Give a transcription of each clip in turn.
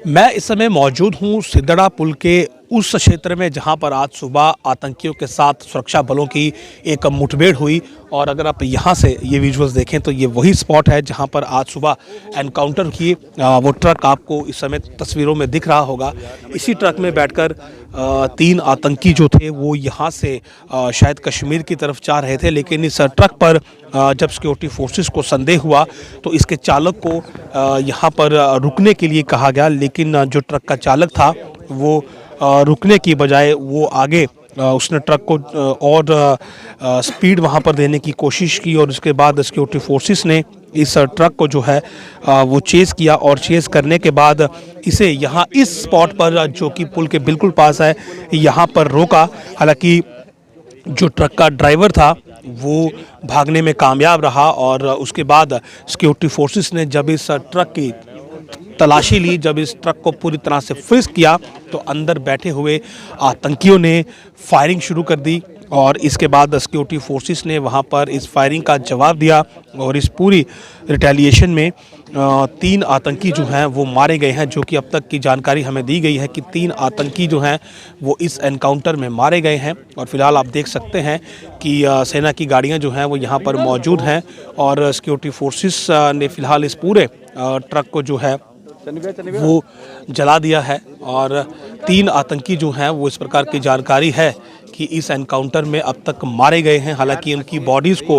मैं इस समय मौजूद हूँ सिद्दड़ा पुल के उस क्षेत्र में जहां पर आज सुबह आतंकियों के साथ सुरक्षा बलों की एक मुठभेड़ हुई। और अगर आप यहां से ये विजुअल्स देखें तो ये वही स्पॉट है जहां पर आज सुबह एनकाउंटर किए। वो ट्रक आपको इस समय तस्वीरों में दिख रहा होगा। इसी ट्रक में बैठकर 3 आतंकी जो थे वो यहां से शायद कश्मीर की तरफ जा रहे थे, लेकिन इस ट्रक पर जब सिक्योरिटी फोर्सेस को संदेह हुआ तो इसके चालक को यहां पर रुकने के लिए कहा गया, लेकिन जो ट्रक का चालक था वो रुकने की बजाय वो आगे उसने ट्रक को और स्पीड वहाँ पर देने की कोशिश की। और उसके बाद सिक्योरिटी फोर्सेस ने इस ट्रक को जो है वो चेज़ किया और चेज़ करने के बाद इसे यहाँ इस स्पॉट पर जो कि पुल के बिल्कुल पास है यहाँ पर रोका। हालांकि जो ट्रक का ड्राइवर था वो भागने में कामयाब रहा और उसके बाद सिक्योरिटी फोर्सेस ने जब इस ट्रक की तलाशी ली, जब इस ट्रक को पूरी तरह से फ्रीज किया तो अंदर बैठे हुए आतंकियों ने फायरिंग शुरू कर दी। और इसके बाद सिक्योरिटी फोर्सेस ने वहां पर इस फायरिंग का जवाब दिया और इस पूरी रिटेलिएशन में 3 आतंकी जो हैं वो मारे गए हैं। जो कि अब तक की जानकारी हमें दी गई है कि 3 आतंकी जो हैं वो इस एनकाउंटर में मारे गए हैं। और फिलहाल आप देख सकते हैं कि सेना की गाड़ियां जो हैं वो यहाँ पर मौजूद हैं और सिक्योरिटी फोर्सेस ने फिलहाल इस पूरे ट्रक को जो है वो जला दिया है। और 3 आतंकी जो हैं वो इस प्रकार की जानकारी है कि इस एनकाउंटर में अब तक मारे गए हैं। हालांकि उनकी बॉडीज़ को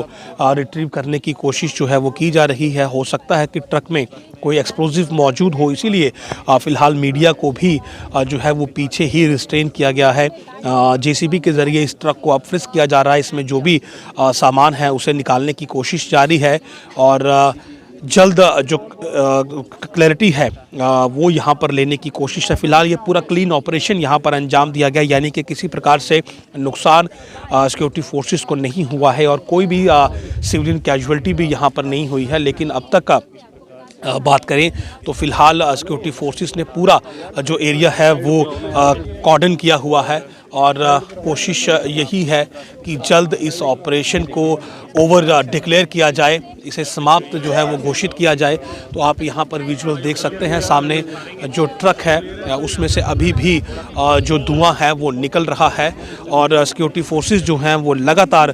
रिट्रीव करने की कोशिश जो है वो की जा रही है। हो सकता है कि ट्रक में कोई एक्सप्लोजिव मौजूद हो, इसीलिए फ़िलहाल मीडिया को भी जो है वो पीछे ही रिस्ट्रेन किया गया है। जेसीबी के ज़रिए इस ट्रक को अब फ्रिस्क किया जा रहा है। इसमें जो भी सामान है उसे निकालने की कोशिश जारी है और जल्द जो क्लैरिटी है वो यहाँ पर लेने की कोशिश है। फिलहाल ये पूरा क्लीन ऑपरेशन यहाँ पर अंजाम दिया गया, यानी कि किसी प्रकार से नुकसान सिक्योरिटी फोर्सेस को नहीं हुआ है और कोई भी सिविलियन कैजुअलिटी भी यहाँ पर नहीं हुई है। लेकिन अब तक का बात करें तो फिलहाल सिक्योरिटी फोर्सेस ने पूरा जो एरिया है वो कॉर्डन किया हुआ है और कोशिश यही है कि जल्द इस ऑपरेशन को ओवर डिक्लेयर किया जाए, इसे समाप्त जो है वो घोषित किया जाए। तो आप यहाँ पर विजुअल देख सकते हैं, सामने जो ट्रक है उसमें से अभी भी जो धुआं है वो निकल रहा है और सिक्योरिटी फोर्सेस जो हैं वो लगातार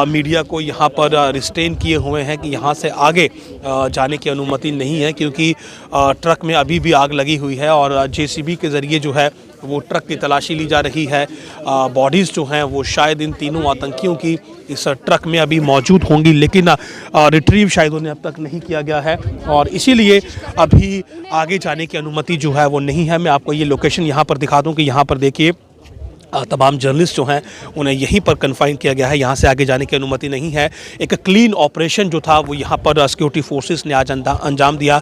मीडिया को यहाँ पर रिस्ट्रेन किए हुए हैं कि यहाँ से आगे जाने की अनुमति नहीं है, क्योंकि ट्रक में अभी भी आग लगी हुई है और जेसीबी के ज़रिए जो है वो ट्रक की तलाशी ली जा रही है। बॉडीज़ जो हैं वो शायद इन 3 आतंकियों की इस ट्रक में अभी मौजूद होंगी, लेकिन रिट्रीव शायद उन्हें अब तक नहीं किया गया है और इसीलिए अभी आगे जाने की अनुमति जो है वो नहीं है। मैं आपको ये लोकेशन यहाँ पर दिखा दूँ कि यहाँ पर देखिए तमाम जर्नलिस्ट जो हैं उन्हें यहीं पर कन्फाइन किया गया है, यहाँ से आगे जाने की अनुमति नहीं है। एक क्लीन ऑपरेशन जो था वो यहाँ पर सिक्योरिटी फोर्सेस ने आज अंजाम दिया।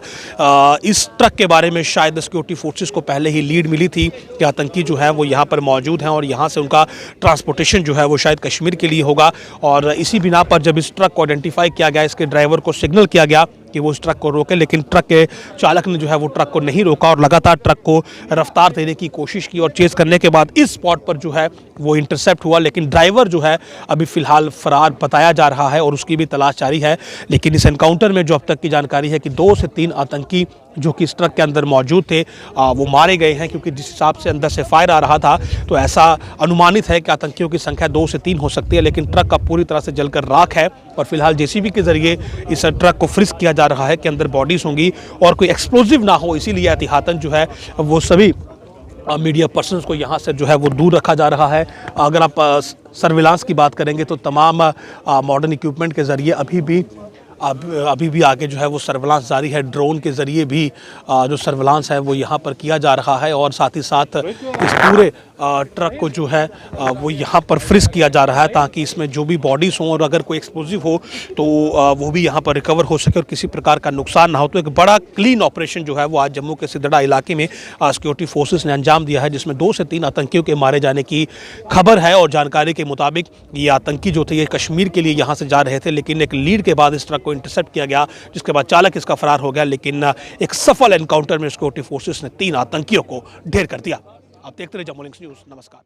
इस ट्रक के बारे में शायद सिक्योरिटी फोर्सेस को पहले ही लीड मिली थी कि आतंकी जो है वो यहाँ पर मौजूद हैं और यहाँ से उनका ट्रांसपोर्टेशन जो है वो शायद कश्मीर के लिए होगा। और इसी बिना पर जब इस ट्रक को आइडेंटिफाई किया गया, इसके ड्राइवर को सिग्नल किया गया कि वो इस ट्रक को रोके, लेकिन ट्रक के चालक ने जो है वो ट्रक को नहीं रोका और लगातार ट्रक को रफ्तार देने की कोशिश की और चेज़ करने के बाद इस स्पॉट पर जो है वो इंटरसेप्ट हुआ। लेकिन ड्राइवर जो है अभी फ़िलहाल फरार बताया जा रहा है और उसकी भी तलाश जारी है। लेकिन इस एनकाउंटर में जो अब तक की जानकारी है कि 2 से 3 आतंकी जो कि इस ट्रक के अंदर मौजूद थे वो मारे गए हैं, क्योंकि जिस हिसाब से अंदर से फायर आ रहा था तो ऐसा अनुमानित है कि आतंकियों की संख्या 2 से 3 हो सकती है। लेकिन ट्रक का पूरी तरह से जलकर राख है और फिलहाल जेसीबी के ज़रिए इस ट्रक को फ्रिस्क किया जा रहा है कि अंदर बॉडीज़ होंगी और कोई एक्सप्लोजिव ना हो, इसीलिए एहतियातन जो है वो सभी मीडिया पर्सन्स को यहाँ से जो है वो दूर रखा जा रहा है। अगर आप सर्विलांस की बात करेंगे तो तमाम मॉडर्न इक्विपमेंट के ज़रिए अभी भी आगे जो है वो सर्विलांस जारी है। ड्रोन के ज़रिए भी जो सर्विलांस है वो यहाँ पर किया जा रहा है और साथ ही साथ इस पूरे ट्रक को जो है वो यहाँ पर फ्रिस्क किया जा रहा है ताकि इसमें जो भी बॉडीज़ हों और अगर कोई एक्सप्लोजिव हो तो वो भी यहाँ पर रिकवर हो सके और किसी प्रकार का नुकसान ना हो। तो एक बड़ा क्लीन ऑपरेशन जो है वो आज जम्मू के सिद्दड़ा इलाके में सिक्योरिटी फोर्सेस ने अंजाम दिया है, जिसमें 2 से 3 आतंकियों के मारे जाने की खबर है। और जानकारी के मुताबिक ये आतंकी जो थे ये कश्मीर के लिए यहाँ से जा रहे थे, लेकिन एक लीड के बाद इस ट्रक को इंटरसेप्ट किया गया, जिसके बाद चालक इसका फरार हो गया। लेकिन एक सफल एनकाउंटर में सिक्योरिटी फोर्सेस ने 3 आतंकियों को ढेर कर दिया। आप देखते रहे जम्मू लिंक्स न्यूज़। नमस्कार।